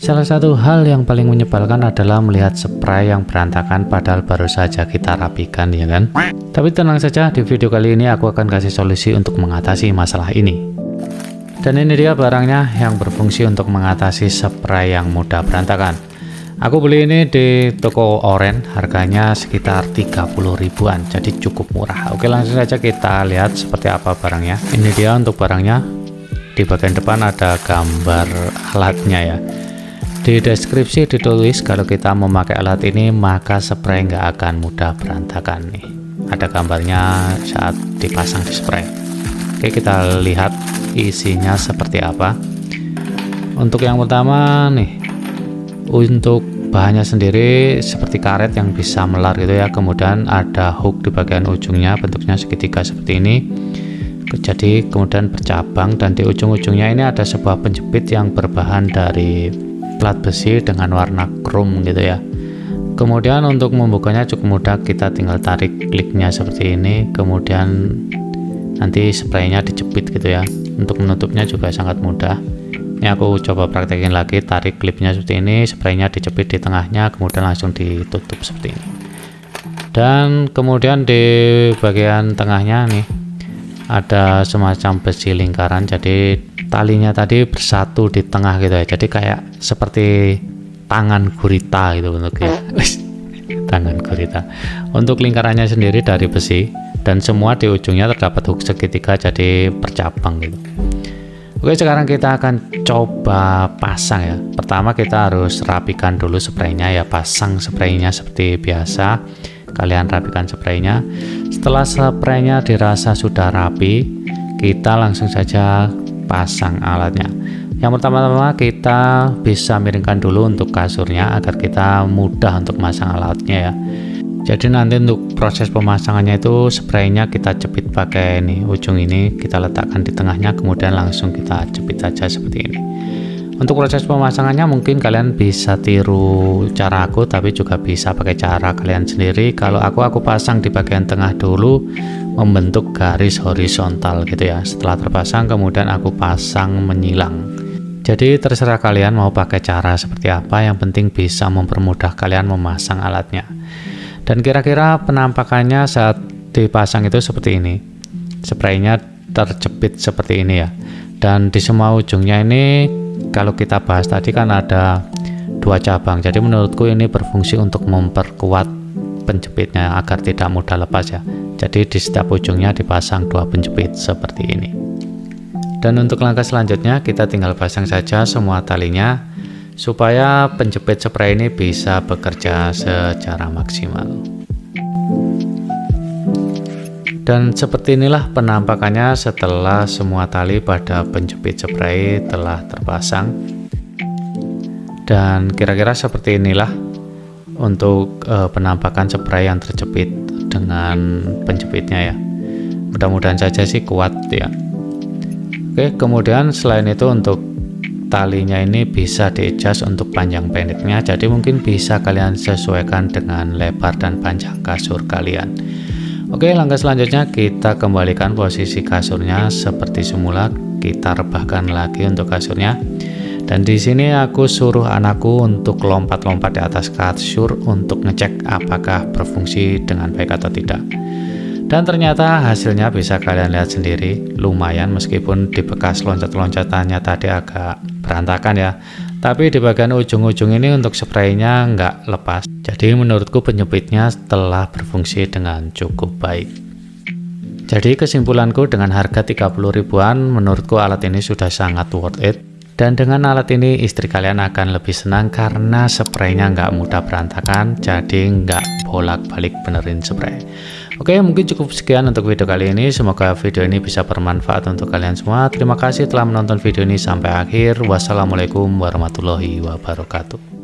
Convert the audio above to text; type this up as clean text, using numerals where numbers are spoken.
Salah satu hal yang paling menyebalkan adalah melihat spray yang berantakan padahal baru saja kita rapikan, ya kan? Tapi tenang saja, di video kali ini aku akan kasih solusi untuk mengatasi masalah ini. Dan ini dia barangnya yang berfungsi untuk mengatasi spray yang mudah berantakan. Aku beli ini di toko oren, harganya sekitar 30 ribuan, jadi cukup murah. Oke, langsung saja kita lihat seperti apa barangnya. Ini dia untuk barangnya. Di bagian depan ada gambar alatnya ya. Di deskripsi ditulis kalau kita memakai alat ini maka spray nggak akan mudah berantakan nih. Ada gambarnya saat dipasang di spray. Oke, kita lihat isinya seperti apa. Untuk yang pertama nih, untuk bahannya sendiri seperti karet yang bisa melar gitu ya. Kemudian ada hook di bagian ujungnya, bentuknya segitiga seperti ini. Jadi kemudian bercabang, dan di ujung-ujungnya ini ada sebuah penjepit yang berbahan dari plat besi dengan warna chrome gitu ya. Kemudian untuk membukanya cukup mudah, kita tinggal tarik kliknya seperti ini, kemudian nanti spraynya dijepit gitu ya. Untuk menutupnya juga sangat mudah. Ini aku coba praktekin lagi, tarik klipnya seperti ini, spraynya dijepit di tengahnya, kemudian langsung ditutup seperti ini. Dan kemudian di bagian tengahnya nih ada semacam besi lingkaran, jadi talinya tadi bersatu di tengah gitu ya, jadi kayak seperti tangan gurita gitu bentuknya. Tangan gurita. Untuk lingkarannya sendiri dari besi, dan semua di ujungnya terdapat hook segitiga jadi bercabang gitu. Oke, sekarang kita akan coba pasang ya. Pertama kita harus rapikan dulu spraynya ya, pasang spraynya seperti biasa. Kalian rapikan spraynya. Setelah spraynya dirasa sudah rapi, kita langsung saja pasang alatnya. Yang pertama-tama kita bisa miringkan dulu untuk kasurnya agar kita mudah untuk masang alatnya ya. Jadi nanti untuk proses pemasangannya itu spraynya kita jepit pakai ini, ujung ini kita letakkan di tengahnya, kemudian langsung kita jepit saja seperti ini. Untuk proses pemasangannya mungkin kalian bisa tiru cara aku, tapi juga bisa pakai cara kalian sendiri. Kalau aku pasang di bagian tengah dulu, membentuk garis horizontal gitu ya. Setelah terpasang kemudian aku pasang menyilang. Jadi terserah kalian mau pakai cara seperti apa, yang penting bisa mempermudah kalian memasang alatnya. Dan kira-kira penampakannya saat dipasang itu seperti ini. Spraynya terjepit seperti ini ya. Dan di semua ujungnya ini, kalau kita bahas tadi kan ada dua cabang, jadi menurutku ini berfungsi untuk memperkuat penjepitnya agar tidak mudah lepas ya. Jadi di setiap ujungnya dipasang dua penjepit seperti ini. Dan untuk langkah selanjutnya kita tinggal pasang saja semua talinya supaya penjepit spray ini bisa bekerja secara maksimal. Dan seperti inilah penampakannya setelah semua tali pada penjepit spray telah terpasang. Dan kira-kira seperti inilah untuk penampakan spray yang terjepit dengan penjepitnya ya. Mudah-mudahan saja sih kuat ya. Oke, kemudian selain itu untuk talinya ini bisa di-adjust untuk panjang pendeknya, jadi mungkin bisa kalian sesuaikan dengan lebar dan panjang kasur kalian. Oke, langkah selanjutnya kita kembalikan posisi kasurnya seperti semula, kita rebahkan lagi untuk kasurnya. Dan di sini aku suruh anakku untuk lompat-lompat di atas kasur untuk ngecek apakah berfungsi dengan baik atau tidak. Dan ternyata hasilnya bisa kalian lihat sendiri, lumayan meskipun di bekas loncat-loncatannya tadi agak berantakan ya. Tapi di bagian ujung-ujung ini untuk spraynya nggak lepas. Jadi menurutku penjepitnya telah berfungsi dengan cukup baik. Jadi kesimpulanku, dengan harga 30 ribuan menurutku alat ini sudah sangat worth it. Dan dengan alat ini istri kalian akan lebih senang karena spraynya nggak mudah berantakan, jadi nggak bolak-balik benerin spray. Oke, mungkin cukup sekian untuk video kali ini. Semoga video ini bisa bermanfaat untuk kalian semua. Terima kasih telah menonton video ini sampai akhir. Wassalamualaikum warahmatullahi wabarakatuh.